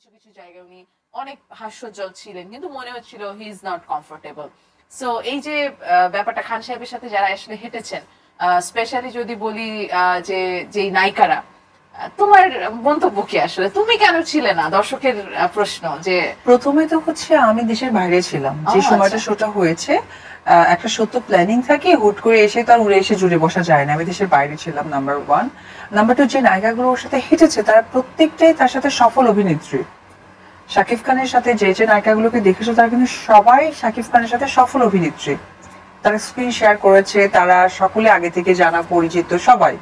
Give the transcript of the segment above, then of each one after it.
কিছু কিছু জায়গায় উনি অনেক হাস্যোজ্জ্বল ছিলেন, কিন্তু মনে হচ্ছিল he is not comfortable. So এই যে ব্যাপারটা, খান সাহেবের সাথে যারা আসলে হেঁটেছেন, স্পেশালি যদি বলি যে যেই নায়িকারা, তোমার মন্তব্য কি আসলে? তুমি কেন ছিলে না? দর্শকের প্রশ্ন যে প্রথমে তো হচ্ছে আমি দেশের বাইরে ছিলাম যে সময়টা শোটা হয়েছে। একটা সত্য প্ল্যানিং থাকে, হুট করে এসে তার উড়ে এসে জুড়ে বসা যায় না। আমি দেশের বাইরে ছিলাম, নাম্বার 1। নাম্বার 2, যে নায়িকাগুলো ওর সাথে হেঁটেছে তারা প্রত্যেকটাই তার সাথে সফল অভিনেত্রী। শাকিব খানের সাথে যে যে নায়িকাগুলোকে দেখেছো তারা কিন্তু সবাই শাকিব খানের সাথে সফল অভিনেত্রী। তারা স্ক্রিন শেয়ার করেছে, তারা সকলে আগে থেকে জানা পরিচিত সবাই।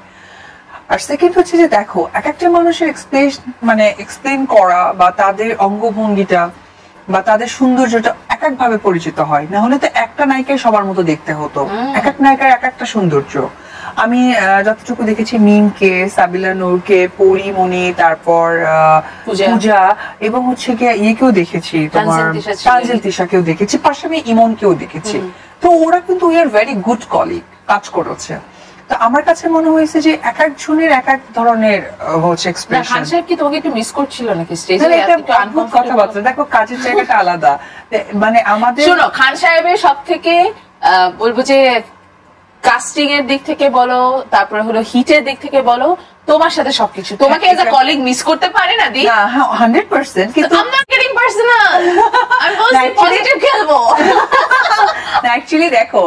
আর সেকেন্ড হচ্ছে যে দেখো, এক একটা মানুষের এক্সপ্লেন করা বা তাদের অঙ্গভঙ্গিটা বা তাদের সৌন্দর্যটা এক এক ভাবে পরিচিত হয়। না হলে তো একটা নায়িকায় সবার মতো দেখতে হতো, এক এক নায়িকার এক একটা সৌন্দর্য। আমি যতটুকু দেখেছি মিমকে, সাবিলা নূরকে, পরিমণি, তারপর পূজা, এবং হচ্ছে গিয়ে ইয়েকেও দেখেছি, তোমার তানজিল তিশাকেও দেখেছি, পাশে আমি ইমনকেও দেখেছি। তো ওরা কিন্তু we are very good colleague, কাজ করেছে। তো আমার কাছে মনে হয়েছে যে এক একজনের এক এক ধরনের হচ্ছে এক্সপ্রেশন। খান সাহেব কি তোমাকে একটু মিস করছিল নাকি স্টেজে? একটা আনকমফোর্টেবল কথাবার্তা, দেখো কাজের জায়গাটা আলাদা। মানে আমাদের শোনো, খান সাহেবের সব থেকে বলবো যে কাস্টিং এর দিক থেকে বলো, তারপরে হলো হিটের দিক থেকে বলো, তোমার সাথে সবকিছু, তোমাকে এজ আ কলিগ মিস করতে পারে না দি? না, 100%। কিন্তু I'm not getting personal, আমি বলছি পজিটিভ খেলবো। অ্যাকচুয়ালি দেখো,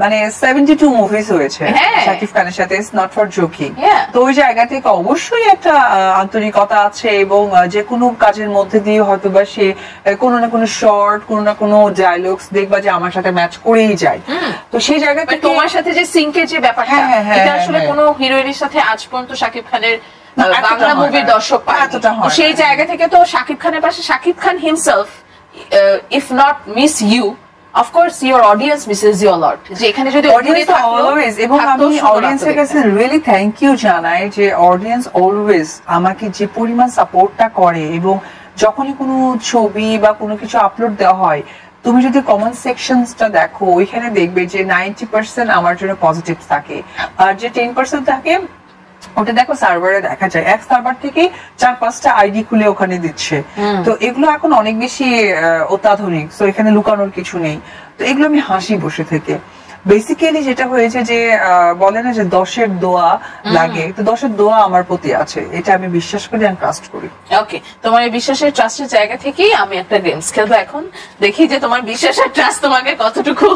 মানে 72 মুভিজ হয়েছে শাকিব খানের সাথে, ইটস নট ফর জোকিং। তো ওই জায়গা থেকে অবশ্যই একটা আন্তরিকতা আছে, এবং যে কোনো কাজের মধ্যে দিয়ে হয়তো বা সে কোনো না কোনো শর্ট, কোনো না কোনো ডায়লগস দেখবা যে আমার সাথে ম্যাচ করেই যায়। তো সেই জায়গা থেকে তোমার সাথে যে সিঙ্কের যে ব্যাপারটা, এটা আসলে কোনো হিরোইনের সাথে আজ পর্যন্ত শাকিব খানের বাংলা মুভির দর্শক পায়। সেই জায়গা থেকে তো শাকিব খানের পাশে Shakib Khan himself, if not miss you, of course your audience misses you a lot. যে এখানে যদি অডিয়েন্স অলওয়েজ, এবং আমি অডিয়েন্সের কাছে রিয়েলি থ্যাংক ইউ জানাই যে অডিয়েন্স অলওয়েজ আমাকে যে পরিমাণ সাপোর্টটা করে, এবং যখনই কোনো ছবি বা কোনো কিছু আপলোড দেওয়া হয়, তুমি যদি কমেন্ট সেকশনসটা দেখো, ওইখানে দেখবে যে 90% আমার জন্য পজিটিভ থাকে, আর যে 10% থাকে ওটা দেখো সার্ভারে দেখা যায়, এক সার্ভার থেকে 4-5টা আইডি খুলে ওখানে দিচ্ছে। তো এগুলো এখন অনেক বেশি অত্যাধুনিক, তো এখানে লুকানোর কিছু নেই। তো এগুলো আমি হাসি বসে থেকে। বেসিক্যালি যেটা হয়েছে যে বলে না যে 10-এর দোয়া লাগে, তো 10-এর দোয়া আমার প্রতি আছে, এটা আমি বিশ্বাস করি, আমি ট্রাস্ট করি। ওকে, তোমার এই বিশ্বাসের ট্রাস্টের জায়গা থেকেই আমি একটা গেমস খেলবো এখন, দেখি যে তোমার বিশ্বাসের ট্রাস্ট তোমাকে কতটুকু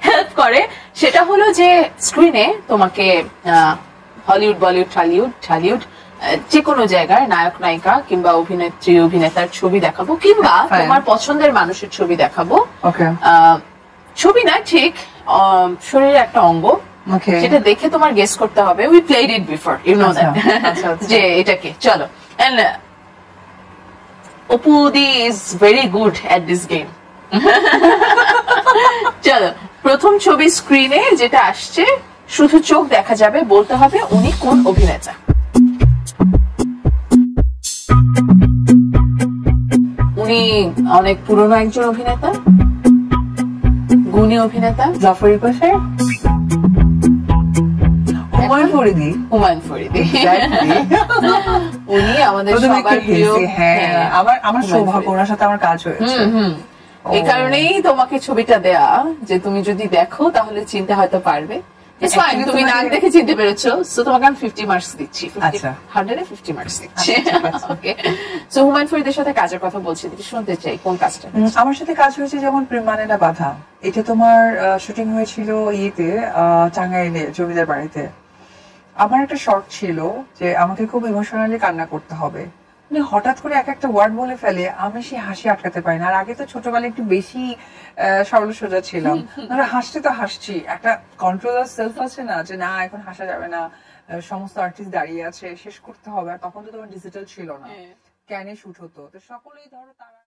হেল্প করে। সেটা হলো যে স্ক্রিনে তোমাকে হলিউড, বলিউড, ঢালিউড যে কোনো জায়গার নায়ক নায়িকা কিংবা অভিনেত্রী অভিনেতার ছবি দেখাবো, কিংবা তোমার পছন্দের মানুষের ছবি দেখাবো। ছবি না, ঠিক শরীরের একটা অঙ্গ, যেটা দেখে তোমার গেস করতে হবে। We played it before, you know that, যে এটাকে। চলো, and Apu di is very good at this game. চলো, প্রথম ছবি স্ক্রিনে যেটা আসছে, শুধু চোখ দেখা যাবে, বলতে হবে উনি কোন অভিনেতা। উনি অনেক পুরনো একজন অভিনেতা, গুণী অভিনেতা। জাফর ইকবাল সাহেব, হুমায়ুন ফরিদি। হুমায়ুন ফরিদি, উনি আমাদের সবার প্রিয়। আমার সৌভাগ্য, ওনার সাথে আমার কাজ হয়েছে। এই কারণেই তোমাকে ছবিটা দেয়া, যে তুমি যদি দেখো তাহলে চিনতে হয়তো পারবে। তুমি নাক দেখে চিনতে পেরেছো, সো তোমাকে আমি 50 মার্কস দিচ্ছি, 100-50 মার্কস দিচ্ছি। ওকে, সো হুমায়ুন ফরিদের সাথে কাজের কথা বলছি, শুনতে চাই কোন কাজটা। আমার সাথে কাজ হয়েছে যেমন প্রেম মানে না বাধা, এটা তোমার শুটিং হয়েছিল ইয়েতে, টাঙ্গাইলে, জমিদার বাড়িতে। আমার একটা শর্ট ছিল যে আমাকে খুব ইমোশনালি কান্না করতে হবে, মানে হঠাৎ করে এক একটা ওয়ার্ড বলে ফেলে, আমি সেই হাসি আটকাতে পারি না। আর আগে তো ছোটবেলায় একটু বেশি সরল সোজা ছিলাম, হাসতে তো হাসছি, একটা কন্ট্রোল সেলফ আছে না, যে না এখন হাসা যাবে না, সমস্ত আর্টিস্ট দাঁড়িয়ে আছে, শেষ করতে হবে। আর তখন তো তোমার ডিজিটাল ছিল না, ক্যানে শুট হতো, তো সকলেই ধরো তারা